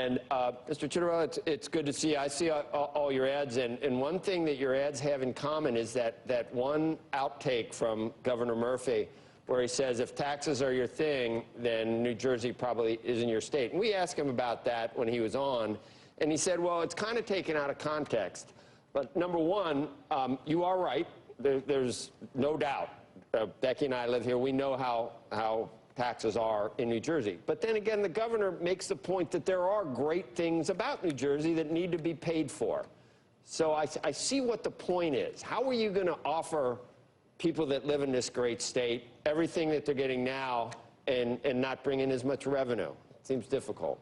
And Mr. Chitterell, it's good to see you. I see all your ads, and one thing that your ads have in common is that one outtake from Governor Murphy where he says if taxes are your thing, then New Jersey probably isn't your state. And we asked him about that when he was on, and he said, well, it's kind of taken out of context. But number one, you are right. There's no doubt. Becky and I live here. We know how taxes are in New Jersey. But then again, the governor makes the point that there are great things about New Jersey that need to be paid for. So I see what the point is. How are you going to offer people that live in this great state everything that they're getting now and not bring in as much revenue? It seems difficult.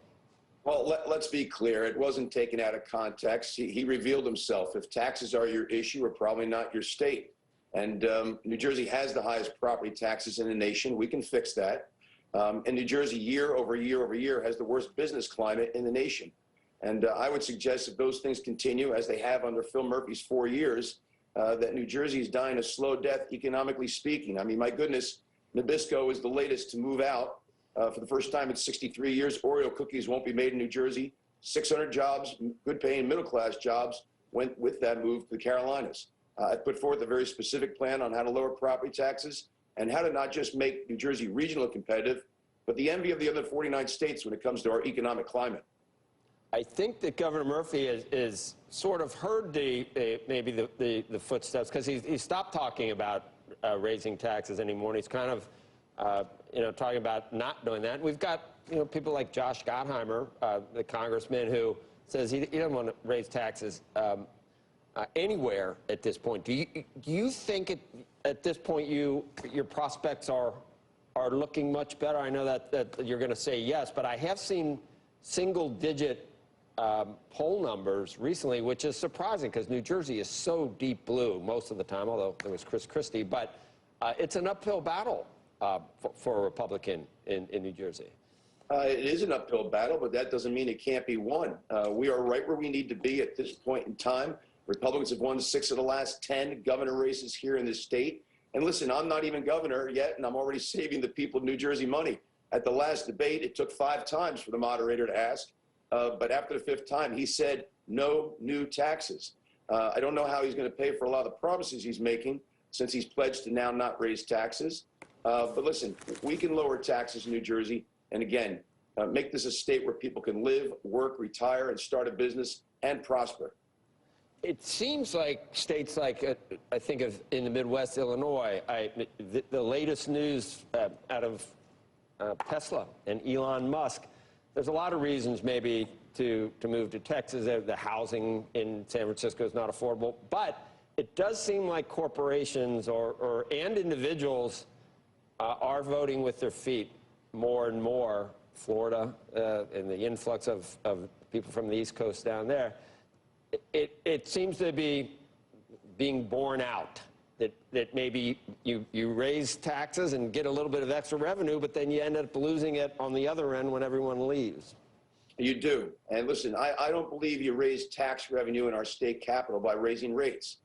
Well, let's be clear. It wasn't taken out of context. He revealed himself. If taxes are your issue, we're probably not your state. And New Jersey has the highest property taxes in the nation. We can fix that. And New Jersey, year over year over year, has the worst business climate in the nation. And I would suggest if those things continue, as they have under Phil Murphy's 4 years, that New Jersey is dying a slow death, economically speaking. I mean, my goodness, Nabisco is the latest to move out. For the first time in 63 years, Oreo cookies won't be made in New Jersey. 600 jobs, good-paying middle-class jobs, went with that move to the Carolinas. I put forth a very specific plan on how to lower property taxes and how to not just make New Jersey regionally competitive, but the envy of the other 49 states when it comes to our economic climate. I think that Governor Murphy is sort of heard maybe the footsteps, because he stopped talking about raising taxes anymore, and he's kind of talking about not doing that. We've got people like Josh Gottheimer, the congressman, who says he doesn't want to raise taxes anywhere at this point. Do you think at this point your prospects are looking much better? I know that you're going to say yes, but I have seen single-digit poll numbers recently, which is surprising because New Jersey is so deep blue most of the time, although there was Chris Christie. But it's an uphill battle for a Republican in New Jersey. It is an uphill battle, but that doesn't mean it can't be won. We are right where we need to be at this point in time. Republicans have won 6 of the last 10 governor races here in this state. And listen, I'm not even governor yet, and I'm already saving the people of New Jersey money. At the last debate, it took 5 times for the moderator to ask. But after the 5th time, he said no new taxes. I don't know how he's going to pay for a lot of the promises he's making since he's pledged to now not raise taxes. But listen, we can lower taxes in New Jersey and, again, make this a state where people can live, work, retire, and start a business and prosper. It seems like states like, I think of in the Midwest, Illinois, the latest news out of Tesla and Elon Musk, there's a lot of reasons maybe to move to Texas. The housing in San Francisco is not affordable. But it does seem like corporations and individuals are voting with their feet more and more. Florida and the influx of people from the East Coast down there. It seems to be being borne out that maybe you raise taxes and get a little bit of extra revenue, but then you end up losing it on the other end when everyone leaves. You do. And listen, I don't believe you raise tax revenue in our state capital by raising rates.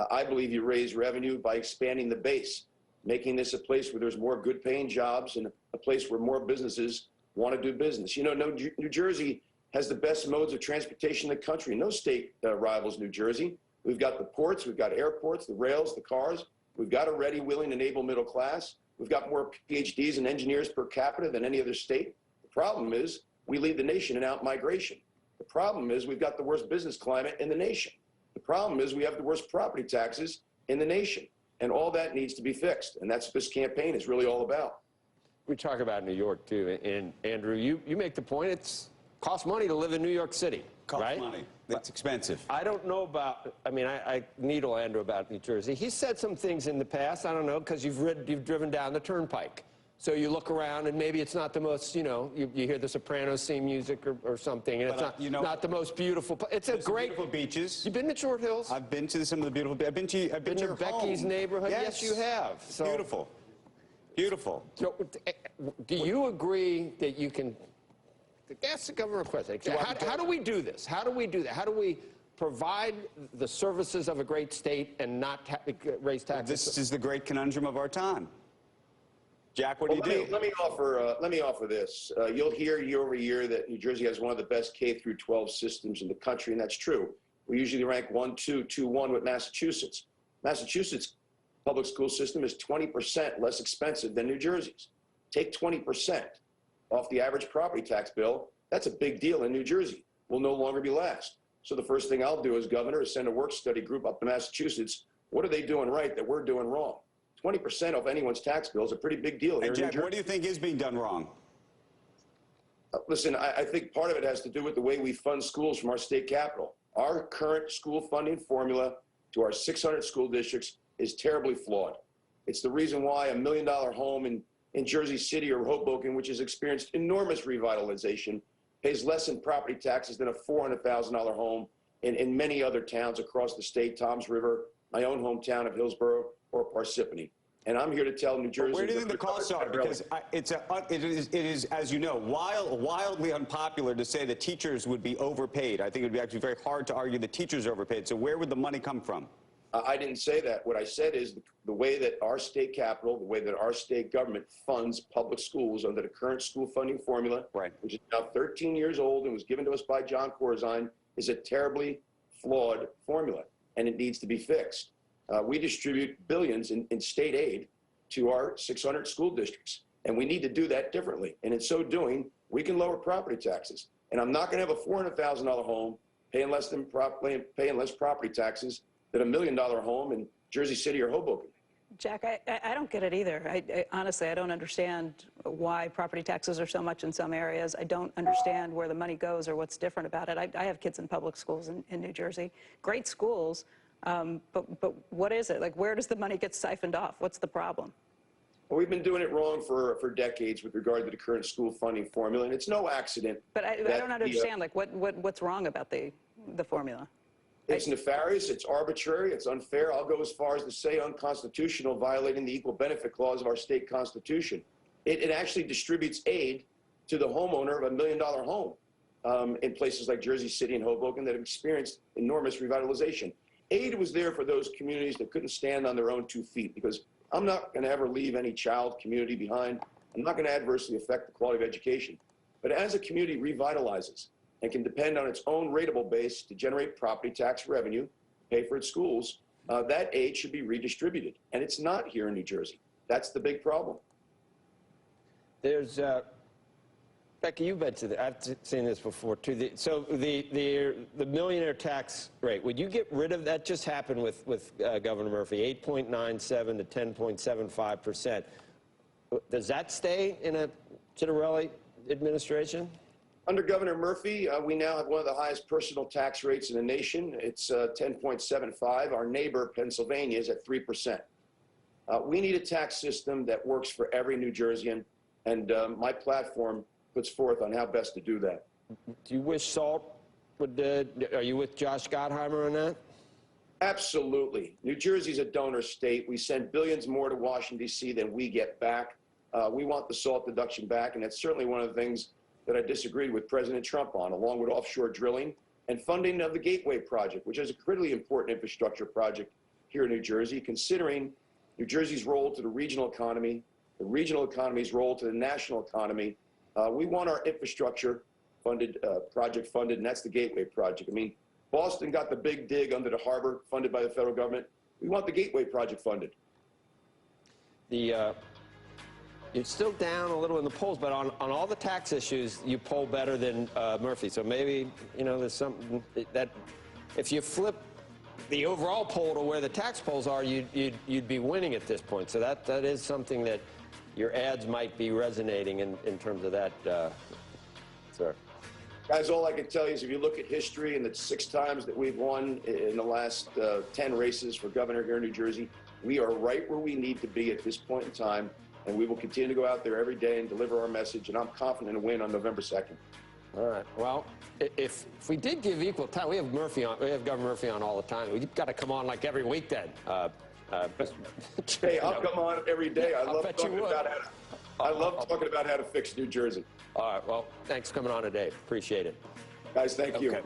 I believe you raise revenue by expanding the base, making this a place where there's more good-paying jobs and a place where more businesses want to do business. New Jersey has the best modes of transportation in the country. No state rivals New Jersey. We've got the ports, we've got airports, the rails, the cars. We've got a ready, willing, and able middle class. We've got more PhDs and engineers per capita than any other state. The problem is we lead the nation in out-migration. The problem is we've got the worst business climate in the nation. The problem is we have the worst property taxes in the nation. And all that needs to be fixed. And that's what this campaign is really all about. We talk about New York, too. And, Andrew, you make the point it's costs money to live in New York City, right? Costs money. It's expensive. I don't know about, I needle Andrew about New Jersey. He said some things in the past, I don't know, because you've driven down the turnpike. So you look around and maybe it's not the most, you hear the Sopranos theme music or something, and it's not the most beautiful. It's a great. Beautiful beaches. You've been to Short Hills? I've been to some of the beautiful. I've been to your Becky's home. neighborhood. Yes, you have. So, beautiful. Beautiful. So, do you agree that you can? Ask the governor a question. How do we do this? How do we do that? How do we provide the services of a great state and not raise taxes? This is the great conundrum of our time. Jack, what do you do? Let me offer this. You'll hear year over year that New Jersey has one of the best K through 12 systems in the country, and that's true. We usually rank 1, 2, 2, 1 with Massachusetts. Massachusetts' public school system is 20% less expensive than New Jersey's. Take 20% off the average property tax bill. That's a big deal in New Jersey. We'll no longer be last. So the first thing I'll do as governor is send a work study group up to Massachusetts. What are they doing right that we're doing wrong? 20% of anyone's tax bill is a pretty big deal here in New Jack, Jersey. what do you think is being done wrong? Listen, I think part of it has to do with the way we fund schools from our state capital. Our current school funding formula to our 600 school districts is terribly flawed. It's the reason why a $1 million home in Jersey City or Hoboken, which has experienced enormous revitalization, pays less in property taxes than a $400,000 home in many other towns across the state, Toms River, my own hometown of Hillsborough, or Parsippany. And I'm here to tell New Jersey. Where do you think the costs are? Because it is, as you know, wildly unpopular to say that teachers would be overpaid. I think it would be actually very hard to argue that teachers are overpaid. So where would the money come from? I didn't say that. What I said is the way that our state capital, the way that our state government funds public schools under the current school funding formula, right, which is now 13 years old and was given to us by John Corzine, is a terribly flawed formula, and it needs to be fixed. We distribute billions in state aid to our 600 school districts, and we need to do that differently. And in so doing, we can lower property taxes. And I'm not going to have a $400,000 home paying less property taxes than a $1 million home in Jersey City or Hoboken. Jack, I don't get it either. Honestly, I don't understand why property taxes are so much in some areas. I don't understand where the money goes or what's different about it. I have kids in public schools in New Jersey. Great schools, but what is it? Like, where does the money get siphoned off? What's the problem? Well, we've been doing it wrong for decades with regard to the current school funding formula, and it's no accident. But I don't understand, like, what's wrong about the formula? It's nefarious, it's arbitrary, it's unfair. I'll go as far as to say unconstitutional, violating the Equal Benefit Clause of our state constitution. It actually distributes aid to the homeowner of a $1 million home in places like Jersey City and Hoboken that have experienced enormous revitalization. Aid was there for those communities that couldn't stand on their own 2 feet, because I'm not going to ever leave any child community behind. I'm not going to adversely affect the quality of education. But as a community revitalizes and can depend on its own rateable base to generate property tax revenue, pay for its schools, that aid should be redistributed. And it's not here in New Jersey. That's the big problem. There's, Becky, you've been to the, I've seen this before too. So the millionaire tax rate, would you get rid of that? Just happened with Governor Murphy, 8.97 to 10.75%. Does that stay in a Citarelli administration? Under Governor Murphy, we now have one of the highest personal tax rates in the nation. It's 10.75. Our neighbor, Pennsylvania, is at 3%. We need a tax system that works for every New Jerseyan, and my platform puts forth on how best to do that. Do you wish SALT would, are you with Josh Gottheimer on that? Absolutely. New Jersey's a donor state. We send billions more to Washington, D.C. than we get back. We want the SALT deduction back, and that's certainly one of the things that I disagreed with President Trump on, along with offshore drilling and funding of the Gateway Project, which is a critically important infrastructure project here in New Jersey, considering New Jersey's role to the regional economy, the regional economy's role to the national economy. We want our infrastructure funded, project funded, and that's the Gateway Project. I mean, Boston got the big dig under the harbor funded by the federal government. We want the Gateway Project funded. You're still down a little in the polls, but on all the tax issues, you poll better than Murphy. So maybe, you know, there's something that if you flip the overall poll to where the tax polls are, you'd be winning at this point. So that is something that your ads might be resonating in terms of that, sir. Guys, all I can tell you is if you look at history and the 6 times that we've won in the last 10 races for governor here in New Jersey, we are right where we need to be at this point in time. And we will continue to go out there every day and deliver our message, and I'm confident in a win on November 2nd. All right. Well, if we did give equal time, we have Murphy on. We have Governor Murphy on all the time. We've got to come on like every week then. Hey, I'll come on every day. I love talking about how to fix New Jersey. All right. Well, thanks for coming on today. Appreciate it. Guys, thank you. Okay.